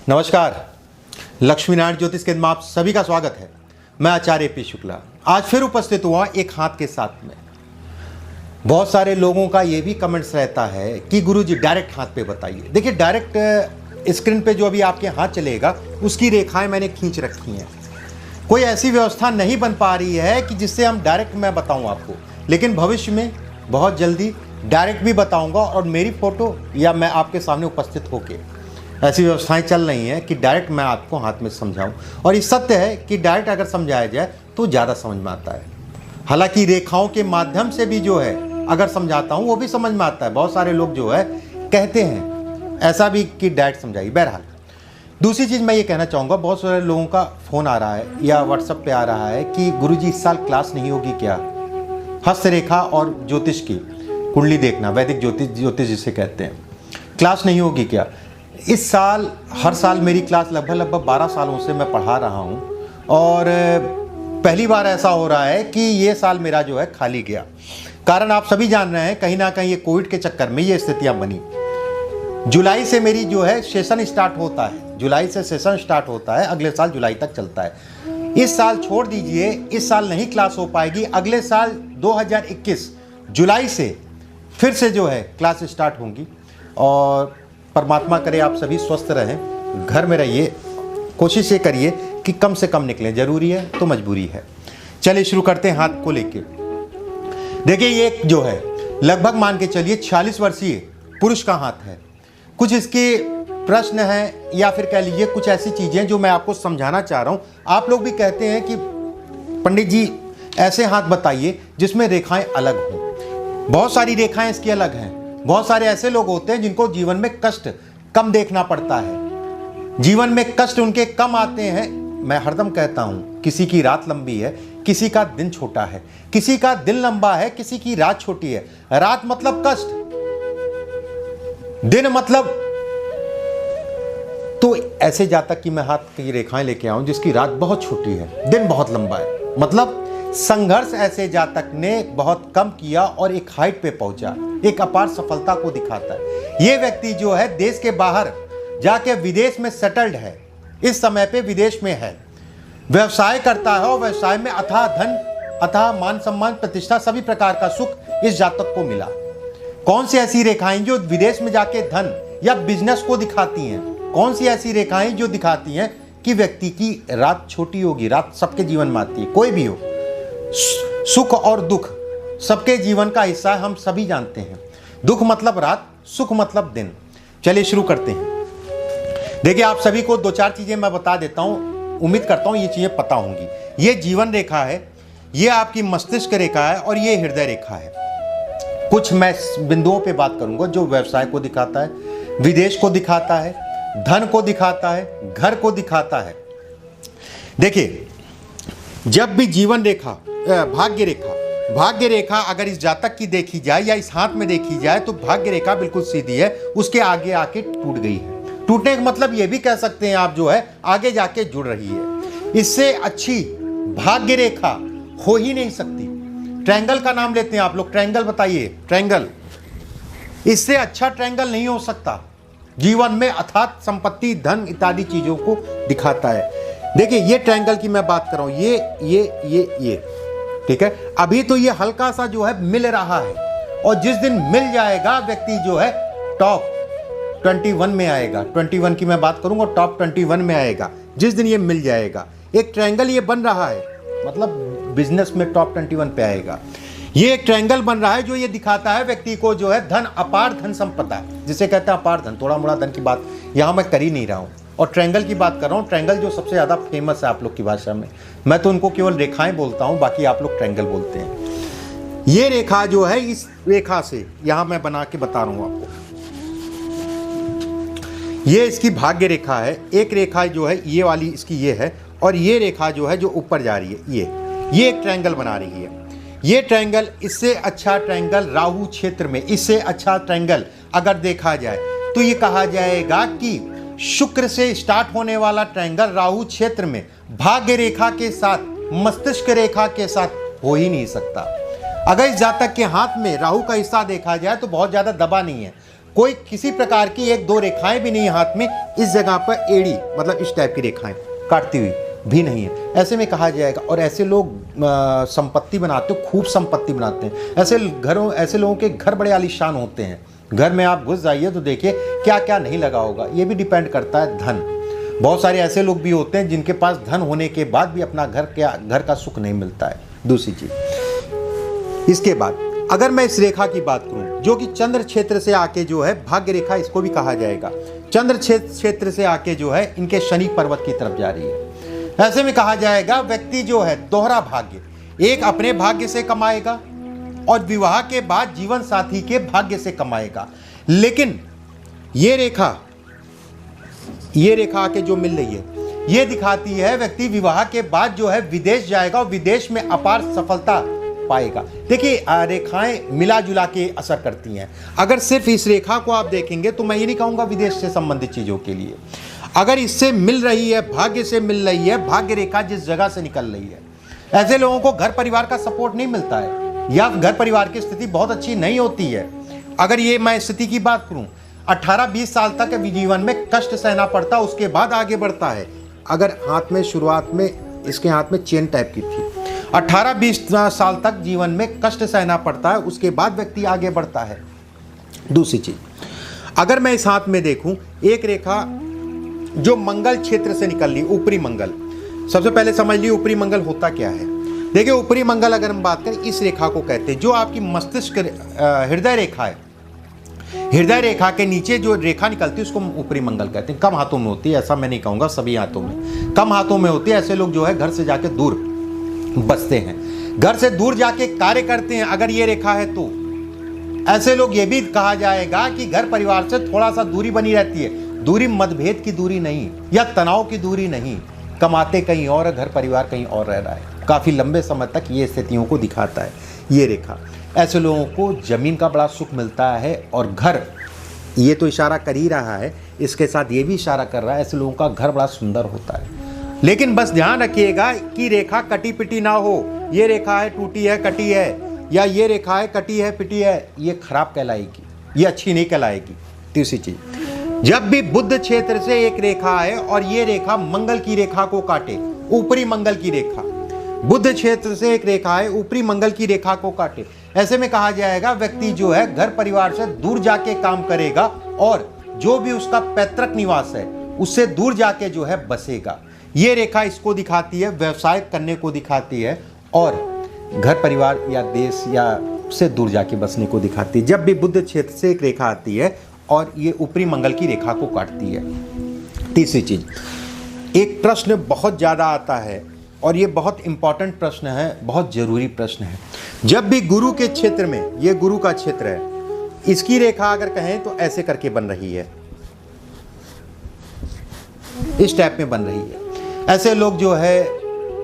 नमस्कार, लक्ष्मीनारायण ज्योतिष केंद्र में आप सभी का स्वागत है। मैं आचार्य पी शुक्ला आज फिर उपस्थित हुआ एक हाथ के साथ में। बहुत सारे लोगों का ये भी कमेंट्स रहता है कि गुरुजी डायरेक्ट हाथ पे बताइए। देखिए, डायरेक्ट स्क्रीन पे जो अभी आपके हाथ चलेगा उसकी रेखाएं मैंने खींच रखी हैं। कोई ऐसी व्यवस्था नहीं बन पा रही है कि जिससे हम डायरेक्ट मैं बताऊं आपको, लेकिन भविष्य में बहुत जल्दी डायरेक्ट भी बताऊंगा और मेरी फ़ोटो या मैं आपके सामने उपस्थित होके ऐसी व्यवस्थाएं चल रही हैं कि डायरेक्ट मैं आपको हाथ में समझाऊं। और ये सत्य है कि डायरेक्ट अगर समझाया जाए तो ज़्यादा समझ में आता है। हालांकि रेखाओं के माध्यम से भी जो है अगर समझाता हूं वो भी समझ में आता है। बहुत सारे लोग जो है कहते हैं ऐसा भी कि डायरेक्ट समझाइए। बहरहाल, दूसरी चीज़ मैं ये कहना चाहूँगा, बहुत सारे लोगों का फ़ोन आ रहा है या व्हाट्सएप पे आ रहा है कि गुरुजी इस साल क्लास नहीं होगी क्या? हस्तरेखा और ज्योतिष की कुंडली देखना, वैदिक ज्योतिष जिसे कहते हैं, क्लास नहीं होगी क्या? इस साल हर साल मेरी क्लास लगभग 12 सालों से मैं पढ़ा रहा हूँ और पहली बार ऐसा हो रहा है कि ये साल मेरा जो है खाली गया। कारण आप सभी जान रहे हैं, कहीं ना कहीं ये कोविड के चक्कर में ये स्थितियाँ बनी। जुलाई से मेरी जो है सेशन स्टार्ट होता है, जुलाई से सेशन स्टार्ट होता है, अगले साल जुलाई तक चलता है। इस साल छोड़ दीजिए, इस साल नहीं क्लास हो पाएगी। अगले साल 2021 जुलाई से फिर से जो है क्लास स्टार्ट होंगी और परमात्मा करे आप सभी स्वस्थ रहें, घर में रहिए। कोशिश ये करिए कि कम से कम निकलें, ज़रूरी है तो मजबूरी है। चलिए शुरू करते हैं हाथ को लेके। देखिए, ये जो है लगभग मान के चलिए 46 वर्षीय पुरुष का हाथ है। कुछ इसके प्रश्न हैं या फिर कह लीजिए कुछ ऐसी चीज़ें जो मैं आपको समझाना चाह रहा हूँ। आप लोग भी कहते हैं कि पंडित जी ऐसे हाथ बताइए जिसमें रेखाएं अलग हों। बहुत सारी रेखाएं इसकी अलग हैं। बहुत सारे ऐसे लोग होते हैं जिनको जीवन में कष्ट कम देखना पड़ता है, जीवन में कष्ट उनके कम आते हैं। मैं हरदम कहता हूं, किसी की रात लंबी है, किसी का दिन छोटा है, किसी का दिन लंबा है, किसी की रात छोटी है। रात मतलब कष्ट, दिन मतलब तो ऐसे जातक की मैं हाथ की रेखाएं लेके आऊं जिसकी रात बहुत छोटी है, दिन बहुत लंबा है। मतलब संघर्ष ऐसे जातक ने बहुत कम किया और एक हाइट पे पहुंचा, एक अपार सफलता को दिखाता है। ये व्यक्ति जो है देश के बाहर जाके विदेश में सेटल्ड है, इस समय पे विदेश में है, व्यवसाय करता है और व्यवसाय में अथाह धन, अथाह मान सम्मान, प्रतिष्ठा, सभी प्रकार का सुख इस जातक को मिला। कौन सी ऐसी रेखाएं जो विदेश में जाके धन या बिजनेस को दिखाती हैं? कौन सी ऐसी रेखाएं जो दिखाती हैं कि व्यक्ति की रात छोटी होगी? रात सबके जीवन में आती है, कोई भी हो। सुख और दुख सबके जीवन का हिस्सा है, हम सभी जानते हैं। दुख मतलब रात, सुख मतलब दिन। चलिए शुरू करते हैं। देखिए, आप सभी को दो चार चीजें मैं बता देता हूं, उम्मीद करता हूं ये चीजें पता होंगी। ये जीवन रेखा है, ये आपकी मस्तिष्क रेखा है और ये हृदय रेखा है। कुछ मैं बिंदुओं पे बात करूंगा जो व्यवसाय को दिखाता है, विदेश को दिखाता है, धन को दिखाता है, घर को दिखाता है। देखिए, जब भी जीवन रेखा, भाग्य रेखा अगर इस जातक की देखी जाए या इस हाथ में देखी जाए तो भाग्य रेखा बिल्कुल सीधी है, उसके आगे आके टूट गई है। टूटने का मतलब ये भी कह सकते हैं आप जो है आगे जाके जुड़ रही है। इससे अच्छी भाग्य रेखा हो ही नहीं सकती। ट्रायंगल का नाम लेते हैं आप लोग, ट्रायंगल बताइए, ट्रायंगल। इससे अच्छा ट्रायंगल नहीं हो सकता। जीवन में अथात संपत्ति, धन इत्यादि चीजों को दिखाता है। देखिए, ये ट्रायंगल की मैं बात कर रहा हूं, ये ठीक है। अभी तो ये हल्का सा जो है मिल रहा है और जिस दिन मिल जाएगा व्यक्ति जो है टॉप 21 में आएगा। 21 की मैं बात करूंगा, टॉप 21 में आएगा जिस दिन ये मिल जाएगा। एक ट्रायंगल ये बन रहा है, मतलब बिजनेस में टॉप 21 पे आएगा। ये एक ट्रायंगल बन रहा है जो ये दिखाता है व्यक्ति को जो है धन, अपार धन संपदा, जिसे कहते हैं अपार धन। थोड़ा मोड़ा धन की बात यहां मैं कर ही नहीं रहा हूं और ट्रायंगल की बात कर रहा हूँ। ट्रायंगल जो सबसे ज़्यादा फेमस है आप लोग की भाषा में, मैं तो उनको केवल रेखाएं बोलता हूँ, बाकी आप लोग ट्रायंगल बोलते हैं। ये रेखा जो है, इस रेखा से यहाँ मैं बना के बता रहा हूँ आपको, ये इसकी भाग्य रेखा है। एक रेखा जो है ये वाली इसकी ये है और ये रेखा जो है जो ऊपर जा रही है ये एक ट्रायंगल बना रही है। ये ट्रायंगल, इससे अच्छा ट्रायंगल राहु क्षेत्र में, इससे अच्छा ट्रायंगल अगर देखा जाए तो ये कहा जाएगा कि शुक्र से स्टार्ट होने वाला ट्रायंगल राहु क्षेत्र में भाग्य रेखा के साथ, मस्तिष्क रेखा के साथ हो ही नहीं सकता। अगर इस जातक के हाथ में राहु का हिस्सा देखा जाए तो बहुत ज्यादा दबा नहीं है, कोई किसी प्रकार की एक दो रेखाएं भी नहीं हाथ में, इस जगह पर एड़ी मतलब इस टाइप की रेखाएं काटती हुई भी नहीं है। ऐसे में कहा जाएगा, और ऐसे लोग संपत्ति बनाते हो, खूब संपत्ति बनाते हैं। ऐसे लोगों के घर बड़े आलीशान होते हैं। घर में आप घुस जाइए तो देखिए क्या क्या नहीं लगा होगा। ये भी डिपेंड करता है धन। बहुत सारे ऐसे लोग भी होते हैं जिनके पास धन होने के बाद भी अपना घर का सुख नहीं मिलता है। दूसरी चीज, इसके बाद अगर मैं इस रेखा की बात करूं जो कि चंद्र क्षेत्र से आके जो है, भाग्य रेखा इसको भी कहा जाएगा, चंद्र क्षेत्र से आके जो है इनके शनि पर्वत की तरफ जा रही है। ऐसे में कहा जाएगा व्यक्ति जो है दोहरा भाग्य, एक अपने भाग्य से कमाएगा और विवाह के बाद जीवन साथी के भाग्य से कमाएगा। लेकिन ये रेखा आके जो मिल रही है, ये दिखाती है व्यक्ति विवाह के बाद जो है विदेश जाएगा और विदेश में अपार सफलता पाएगा। देखिए रेखाएं मिला जुला के असर करती हैं। अगर सिर्फ इस रेखा को आप देखेंगे तो मैं ये नहीं कहूँगा विदेश से संबंधित चीज़ों के लिए। अगर इससे मिल रही है, भाग्य से मिल रही है, भाग्य रेखा जिस जगह से निकल रही है, ऐसे लोगों को घर परिवार का सपोर्ट नहीं मिलता है या घर परिवार की स्थिति बहुत अच्छी नहीं होती है। अगर ये मैं स्थिति की बात करूँ, 18-20 साल तक जीवन में कष्ट सहना पड़ता, उसके बाद आगे बढ़ता है। अगर हाथ में शुरुआत में इसके हाथ में चेन टाइप की थी, 18-20 साल तक जीवन में कष्ट सहना पड़ता है, उसके बाद व्यक्ति आगे बढ़ता है। दूसरी चीज, अगर मैं इस हाथ में देखूं एक रेखा जो मंगल क्षेत्र से निकल रही, ऊपरी मंगल, सबसे पहले समझ लीजिए ऊपरी मंगल होता क्या है। देखिए ऊपरी मंगल अगर हम बात करें, इस रेखा को कहते हैं जो आपकी मस्तिष्क हृदय रेखा है, हृदय रेखा के नीचे जो रेखा निकलती है उसको ऊपरी मंगल कहते हैं। कम हाथों में होती है, ऐसा मैं नहीं कहूँगा सभी हाथों में, कम हाथों में होती है। ऐसे लोग जो है घर से जाके दूर बसते हैं, घर से दूर जाके कार्य करते हैं अगर ये रेखा है तो। ऐसे लोग ये भी कहा जाएगा कि घर परिवार से थोड़ा सा दूरी बनी रहती है। दूरी मतभेद की दूरी नहीं या तनाव की दूरी नहीं, कमाते कहीं और, घर परिवार कहीं और रह रहा है। काफ़ी लंबे समय तक ये स्थितियों को दिखाता है ये रेखा। ऐसे लोगों को ज़मीन का बड़ा सुख मिलता है और घर, ये तो इशारा कर ही रहा है, इसके साथ ये भी इशारा कर रहा है ऐसे लोगों का घर बड़ा सुंदर होता है। लेकिन बस ध्यान रखिएगा कि रेखा कटी पिटी ना हो। ये रेखा है टूटी है कटी है, या ये रेखा है कटी है पिटी है, ये खराब कहलाएगी, ये अच्छी नहीं कहलाएगी। तीसरी चीज, जब भी बुध क्षेत्र से एक रेखा आए और ये रेखा मंगल की रेखा को काटे, ऊपरी मंगल की रेखा, बुध क्षेत्र से एक रेखा है ऊपरी मंगल की रेखा को काटे, ऐसे में कहा जाएगा व्यक्ति जो है घर परिवार से दूर जाके काम करेगा और जो भी उसका पैतृक निवास है उससे दूर जाके जो है बसेगा। ये रेखा इसको दिखाती है, व्यवसाय करने को दिखाती है और घर परिवार या देश या से दूर जाके बसने को दिखाती है। जब भी बुध क्षेत्र से एक रेखा आती है और ये ऊपरी मंगल की रेखा को काटती है। तीसरी चीज, एक प्रश्न बहुत ज़्यादा आता है और ये बहुत इंपॉर्टेंट प्रश्न है, बहुत जरूरी प्रश्न है। जब भी गुरु के क्षेत्र में, ये गुरु का क्षेत्र है, इसकी रेखा अगर कहें तो ऐसे करके बन रही है, इस टाइप में बन रही है। ऐसे लोग जो है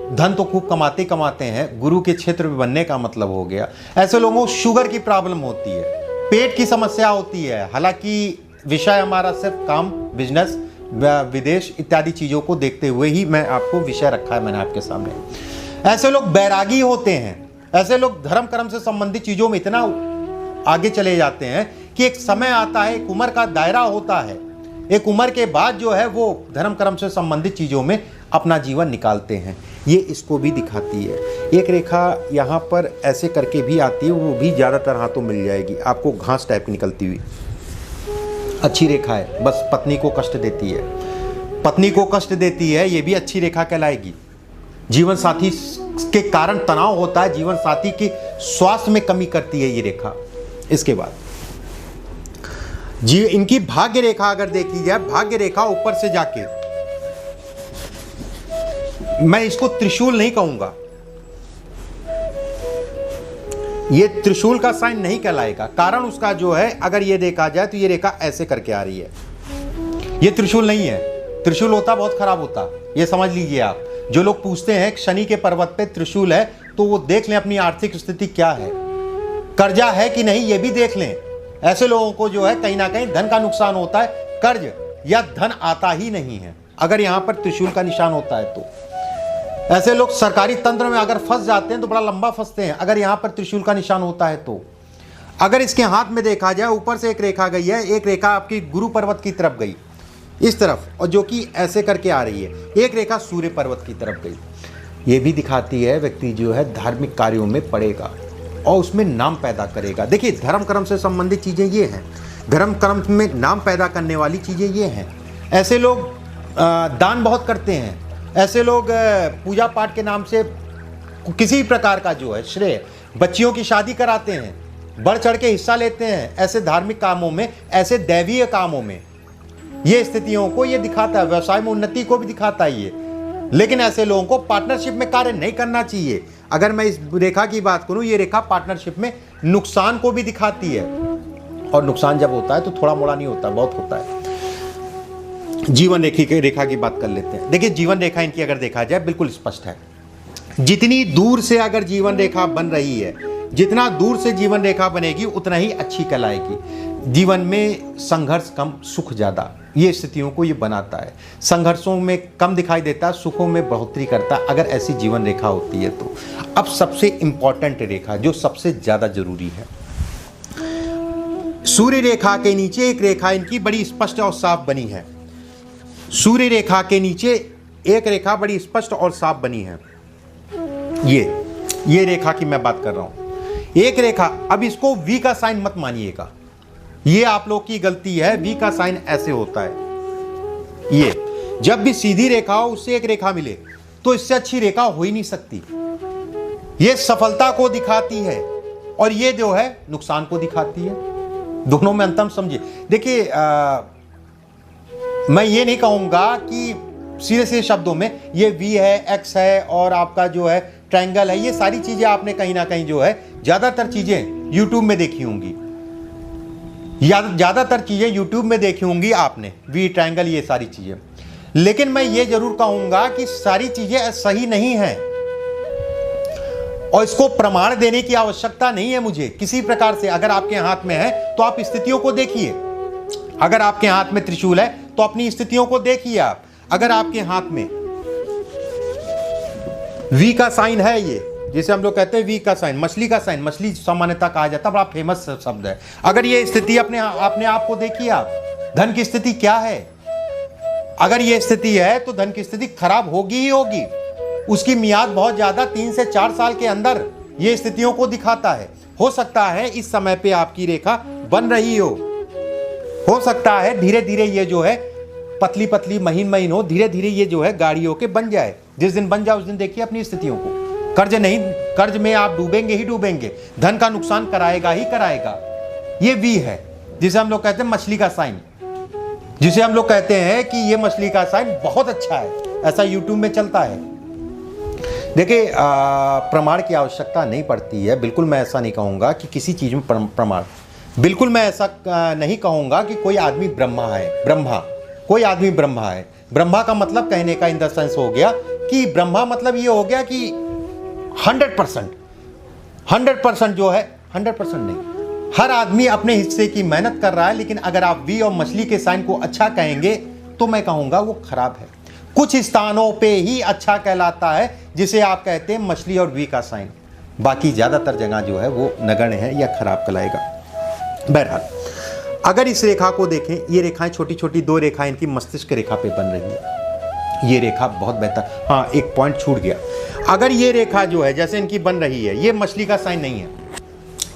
धन तो खूब कमाते हैं, गुरु के क्षेत्र में बनने का मतलब हो गया ऐसे लोगों को शुगर की प्रॉब्लम होती है, पेट की समस्या होती है। हालांकि विषय हमारा सिर्फ काम, बिजनेस, विदेश इत्यादि चीज़ों को देखते हुए ही मैं आपको विषय रखा है मैंने आपके सामने। ऐसे लोग बैरागी होते हैं, ऐसे लोग धर्म कर्म से संबंधित चीज़ों में इतना आगे चले जाते हैं कि एक समय आता है, एक उम्र का दायरा होता है, एक उम्र के बाद जो है वो धर्म कर्म से संबंधित चीज़ों में अपना जीवन निकालते हैं। ये इसको भी दिखाती है। एक रेखा यहाँ पर ऐसे करके भी आती है, वो भी ज़्यादातर हाथों मिल जाएगी आपको, घास टाइप की निकलती हुई अच्छी रेखा है, बस पत्नी को कष्ट देती है, पत्नी को कष्ट देती है, ये भी अच्छी रेखा कहलाएगी। जीवन साथी के कारण तनाव होता है, जीवन साथी की स्वास्थ्य में कमी करती है ये रेखा। इसके बाद जी इनकी भाग्य रेखा अगर देखी जाए, भाग्य रेखा ऊपर से जाके, मैं इसको त्रिशूल नहीं कहूंगा, ये त्रिशूल का साइन नहीं कहलाएगा। कारण उसका जो है अगर ये देखा जाए तो ये रेखा ऐसे करके आ रही है, ये त्रिशूल नहीं है। त्रिशूल होता बहुत खराब होता, ये समझ लीजिए आप। जो लोग पूछते हैं शनि के पर्वत पे त्रिशूल है तो वो देख लें अपनी आर्थिक स्थिति क्या है, कर्जा है कि नहीं ये भी देख लें। ऐसे लोगों को जो है कहीं ना कहीं धन का नुकसान होता है, कर्ज या धन आता ही नहीं है अगर यहाँ पर त्रिशूल का निशान होता है तो। ऐसे लोग सरकारी तंत्र में अगर फंस जाते हैं तो बड़ा लंबा फंसते हैं अगर यहाँ पर त्रिशूल का निशान होता है तो। अगर इसके हाथ में देखा जाए, ऊपर से एक रेखा गई है, एक रेखा आपकी गुरु पर्वत की तरफ गई इस तरफ, और जो कि ऐसे करके आ रही है, एक रेखा सूर्य पर्वत की तरफ गई। ये भी दिखाती है व्यक्ति जो है धार्मिक कार्यों में पड़ेगा और उसमें नाम पैदा करेगा। देखिए, धर्म कर्म से संबंधित चीज़ें ये हैं, धर्म कर्म में नाम पैदा करने वाली चीज़ें ये हैं। ऐसे लोग दान बहुत करते हैं, ऐसे लोग पूजा पाठ के नाम से किसी प्रकार का जो है श्रेय, बच्चियों की शादी कराते हैं, बढ़ चढ़ के हिस्सा लेते हैं ऐसे धार्मिक कामों में, ऐसे दैवीय कामों में। ये स्थितियों को ये दिखाता है, व्यवसाय में उन्नति को भी दिखाता है ये। लेकिन ऐसे लोगों को पार्टनरशिप में कार्य नहीं करना चाहिए। अगर मैं इस रेखा की बात करूं, ये रेखा पार्टनरशिप में नुकसान को भी दिखाती है, और नुकसान जब होता है तो थोड़ा मोड़ा नहीं होता, बहुत होता है। जीवन रेखा की बात कर लेते हैं। देखिए, जीवन रेखा इनकी अगर देखा जाए बिल्कुल स्पष्ट है। जितनी दूर से अगर जीवन रेखा बन रही है, जितना दूर से जीवन रेखा बनेगी उतना ही अच्छी कहलाएगी। जीवन में संघर्ष कम, सुख ज़्यादा, ये स्थितियों को ये बनाता है। संघर्षों में कम दिखाई देता है, सुखों में बढ़ोतरी करता है, अगर ऐसी जीवन रेखा होती है तो। अब सबसे इंपॉर्टेंट रेखा जो सबसे ज़्यादा जरूरी है, सूर्य रेखा के नीचे एक रेखा इनकी बड़ी स्पष्ट और साफ बनी है। सूर्य रेखा के नीचे एक रेखा बड़ी स्पष्ट और साफ बनी है। ये रेखा की मैं बात कर रहा हूं, एक रेखा। अब इसको वी का साइन मत मानिएगा, ये आप लोग की गलती है। वी का साइन ऐसे होता है। ये जब भी सीधी रेखा हो, उससे एक रेखा मिले, तो इससे अच्छी रेखा हो ही नहीं सकती। ये सफलता को दिखाती है और ये जो है नुकसान को दिखाती है। दोनों में अंतर समझिए। देखिए, मैं ये नहीं कहूंगा कि सीधे सीधे शब्दों में ये वी है, एक्स है और आपका जो है ट्रायंगल है, ये सारी चीजें आपने कहीं ना कहीं जो है ज्यादातर चीजें यूट्यूब में देखी होंगी, ज्यादातर चीजें यूट्यूब में देखी होंगी आपने, वी, ट्रायंगल, ये सारी चीजें। लेकिन मैं ये जरूर कहूंगा कि सारी चीजें सही नहीं हैं और इसको प्रमाण देने की आवश्यकता नहीं है मुझे किसी प्रकार से। अगर आपके हाथ में है तो आप स्थितियों को देखिए। अगर आपके हाथ में त्रिशूल है तो अपनी स्थितियों को देखिए आप। अगर आपके हाथ में वी का साइन है, ये जिसे हम लोग कहते हैं वी का साइन, मछली का साइन, मछली सामान्यता कहा जाता है, बड़ा फेमस शब्द है। अगर ये स्थिति अपने आप को देखिए आप, धन की स्थिति क्या है। अगर ये स्थिति है तो धन की स्थिति खराब होगी ही होगी। उसकी मियाद बहुत ज्यादा 3 से 4 साल के अंदर ये स्थितियों को दिखाता है। हो सकता है इस समय पे आपकी रेखा बन रही हो सकता है धीरे धीरे ये जो है पतली पतली महीन महीन हो, धीरे धीरे ये जो है गाड़ियों के बन जाए। जिस दिन बन जाए उस दिन देखिए अपनी स्थितियों को। कर्ज में आप डूबेंगे ही डूबेंगे, धन का नुकसान कराएगा ही कराएगा। ये वी है जिसे हम लोग कहते हैं मछली का साइन, जिसे हम लोग कहते हैं कि ये मछली का साइन बहुत अच्छा है, ऐसा यूट्यूब में चलता है। देखिए, प्रमाण की आवश्यकता नहीं पड़ती है। बिल्कुल मैं ऐसा नहीं कहूँगा कि किसी चीज़ में प्रमाण, बिल्कुल मैं ऐसा नहीं कहूँगा कि कोई आदमी ब्रह्मा है। कोई आदमी ब्रह्मा है। ब्रह्मा का मतलब कहने का इन द सेंस हो गया कि ब्रह्मा मतलब ये हो गया कि 100% जो है 100% नहीं, हर आदमी अपने हिस्से की मेहनत कर रहा है। लेकिन अगर आप वी और मछली के साइन को अच्छा कहेंगे तो मैं कहूँगा वो खराब है। कुछ स्थानों पे ही अच्छा कहलाता है जिसे आप कहते हैं मछली और वी का साइन, बाकी ज़्यादातर जगह जो है वो नगण्य है या खराब कहलाएगा। बहरहाल, अगर इस रेखा को देखें, ये रेखाएं छोटी छोटी 2 रेखाएं इनकी मस्तिष्क रेखा पे बन रही है। ये रेखा बहुत बेहतर, हाँ एक पॉइंट छूट गया। अगर ये रेखा जो है जैसे इनकी बन रही है, ये मछली का साइन नहीं है,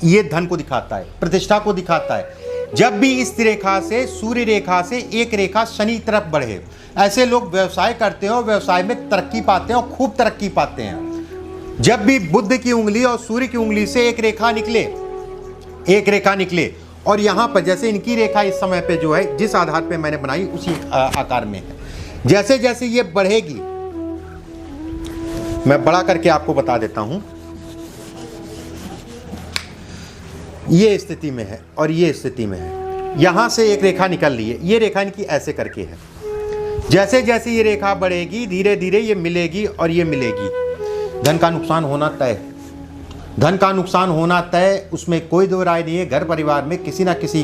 ये धन को दिखाता है, प्रतिष्ठा को दिखाता है। जब भी इस रेखा से, सूर्य रेखा से एक रेखा शनि की तरफ बढ़े, ऐसे लोग व्यवसाय करते हैं और व्यवसाय में तरक्की पाते हैं और खूब तरक्की पाते हैं। जब भी बुध की उंगली और सूर्य की उंगली से एक रेखा निकले और यहां पर जैसे इनकी रेखा इस समय पे जो है जिस आधार पे मैंने बनाई उसी आकार में है, जैसे जैसे ये बढ़ेगी, मैं बड़ा करके आपको बता देता हूं, ये स्थिति में है और ये स्थिति में है। यहां से एक रेखा निकल रही है, ये रेखा इनकी ऐसे करके है। जैसे जैसे ये रेखा बढ़ेगी धीरे धीरे ये मिलेगी और ये मिलेगी। धन का नुकसान होना तय, धन का नुकसान होना तय, उसमें कोई दो राय नहीं है। घर परिवार में किसी ना किसी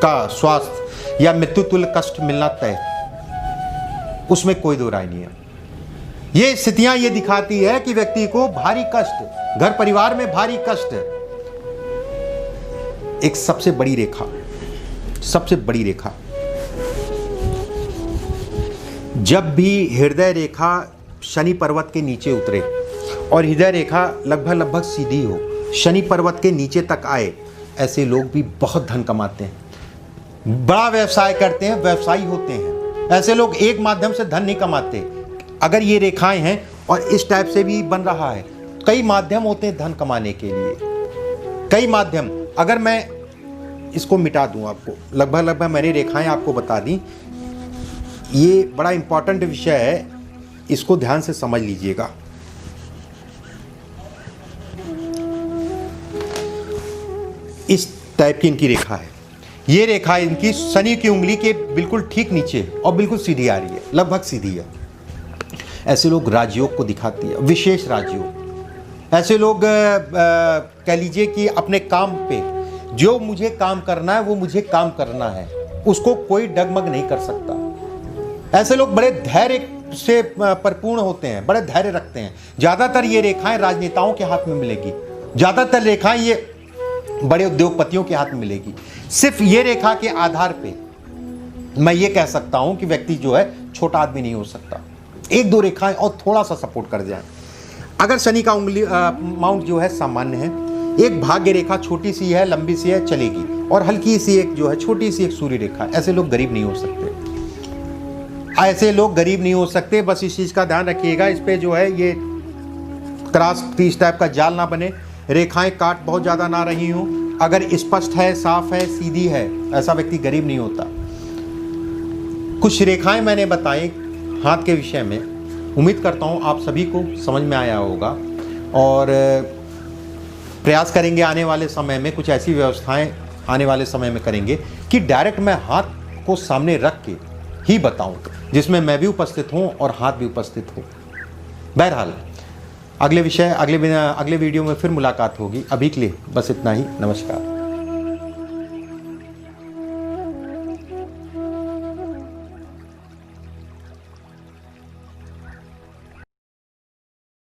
का स्वास्थ्य या मृत्यु तुल्य कष्ट मिलना तय, उसमें कोई दो राय नहीं है। ये स्थितियां ये दिखाती है कि व्यक्ति को भारी कष्ट, घर परिवार में भारी कष्ट, एक सबसे बड़ी रेखा, सबसे बड़ी रेखा, जब भी हृदय रेखा शनि पर्वत के नीचे उतरे और हृदय रेखा लगभग सीधी हो, शनि पर्वत के नीचे तक आए, ऐसे लोग भी बहुत धन कमाते हैं, बड़ा व्यवसाय करते हैं, व्यवसायी होते हैं। ऐसे लोग एक माध्यम से धन नहीं कमाते। अगर ये रेखाएं हैं और इस टाइप से भी बन रहा है, कई माध्यम होते हैं धन कमाने के लिए, कई माध्यम। अगर मैं इसको मिटा दूं, आपको लगभग मेरी रेखाएं आपको बता दी। ये बड़ा इंपॉर्टेंट विषय है, इसको ध्यान से समझ लीजिएगा। इस टाइप की इनकी रेखा है। ये रेखा इनकी शनि की उंगली के बिल्कुल ठीक नीचे और बिल्कुल सीधी आ रही है, लगभग सीधी है। ऐसे लोग राजयोग को दिखाती है, विशेष राजयोग। ऐसे लोग कह लीजिए कि अपने काम पे जो मुझे काम करना है वो मुझे काम करना है, उसको कोई डगमग नहीं कर सकता। ऐसे लोग बड़े धैर्य से परिपूर्ण होते हैं, बड़े धैर्य रखते हैं। ज़्यादातर ये रेखाएं राजनेताओं के हाथ में मिलेगी, ज़्यादातर रेखाएं ये बड़े उद्योगपतियों के हाथ में मिलेगी। सिर्फ ये रेखा के आधार पे मैं ये कह सकता हूं कि व्यक्ति जो है छोटा आदमी नहीं हो सकता। एक दो रेखाएं और थोड़ा सा सपोर्ट कर जाए। अगर शनि का उंगली माउंट जो है सामान्य है, एक भाग्य रेखा छोटी सी है, लंबी सी है, चलेगी, और हल्की सी एक जो है छोटी सी एक सूर्य रेखा, ऐसे लोग गरीब नहीं हो सकते। ऐसे लोग गरीब नहीं हो सकते। बस इस चीज़ का ध्यान रखिएगा, इस पे जो है ये क्रॉस पीस टाइप का जाल ना बने, रेखाएं काट बहुत ज़्यादा ना रही हों। अगर स्पष्ट है, साफ है, सीधी है, ऐसा व्यक्ति गरीब नहीं होता। कुछ रेखाएं मैंने बताई हाथ के विषय में, उम्मीद करता हूं आप सभी को समझ में आया होगा, और प्रयास करेंगे आने वाले समय में कुछ ऐसी व्यवस्थाएं आने वाले समय में करेंगे कि डायरेक्ट मैं हाथ को सामने रख के ही बताऊं, जिसमें मैं भी उपस्थित हूं और हाथ भी उपस्थित हो। बहरहाल अगले वीडियो में फिर मुलाकात होगी। अभी के लिए बस इतना ही। नमस्कार।